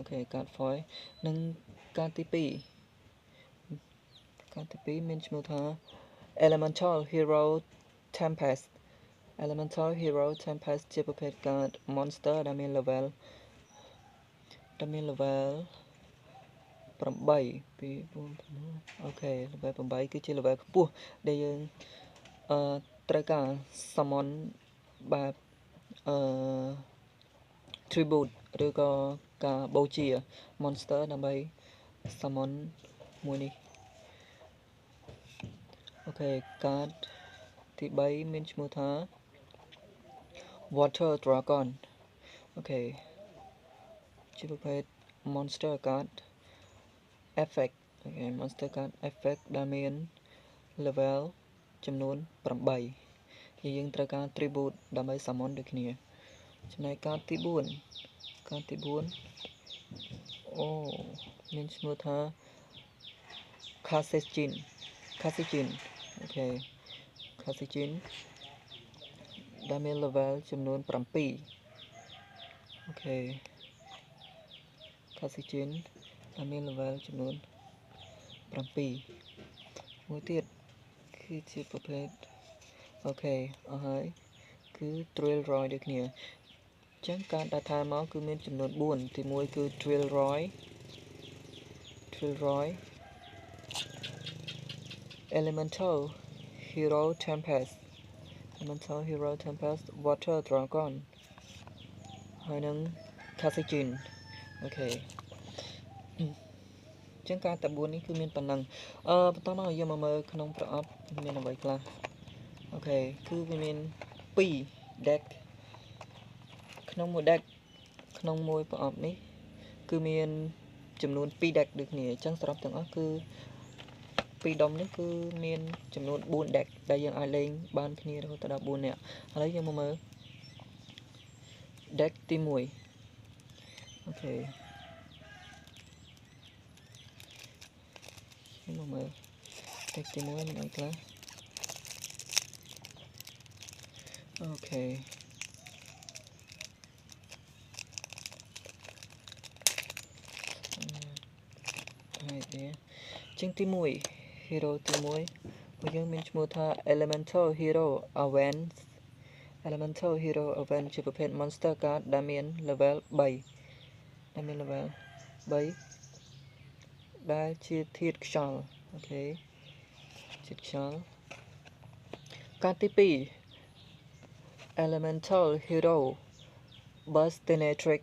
អូខេកាត foil និងកាតទី2មានឈ្មោះថា Elemental Hero Tempest Elemental Hero Tempest ជាប្រភេទកាត Monster ដែលមាន level 8 2 4 អូខេ level 8 គឺជា level ខ្ពស់ដែលយើងត្រូវការ summon បែបtribute ឬក៏ការបូជា monster ដើម្បី summon មួយនេះអូខេកាតទី3មានឈ្មោះថា Water Dragon អូខេជាប្រភេទ monster card effect អូខេ monster card effect ដែលមាន level ចំនួន8យើងត្រូវការ tribute ដើម្បី summon ដូចគ្នាចំណែកកាតទី4អូមានឈ្មោះថា Kasejin អូខេ Kasejin ដែលមាន level ចំនួន7អូខេ Kasejin ដែលមាន level ចំនួន7មួយទៀតគឺជាប្រភេទអូខេអស់ហើយគឺ Drill Roy ដូចគ្នាអញ្ចឹងការដាក់ថែមកគឺមានចំនួន4ទី1គឺ Drill Roy Elemental Hero Tempest Water Dragon ហើយនឹង Kasejin អូខេអញ្ចឹងការតែ4នេះគឺមានប៉ុណ្ណឹងបន្តមកយើងមកមើលក្នុងប្រអប់មានអ្វីខ្លះអូខេគឺវាមាន2 deck ក្នុងមួយ deck ក្នុងមួយប្រអប់នេះគឺមានចំនួន2 deck ដូចគ្នាអញ្ចឹងសរុបទាំងអស់គឺ2ដុំនេះគឺមានចំនួន4 deck ដែលយើងអាចលេងបានគ្នារហូតដល់4នាក់ឥឡូវយើងមកមើល deck ទី1អូខេមកមើល deck ទី1មានអីខ្លះអូខេហើយវាជាងទី1 hero ទី1របស់យើងមានឈ្មោះថា Elemental Hero Avenge ជាប្រភេទ monster card ដែលមាន level 3ដែលជាធាតុខ្យល់អូខេធាតុខ្យល់កាតទី2 Elemental Hero Burstinatrix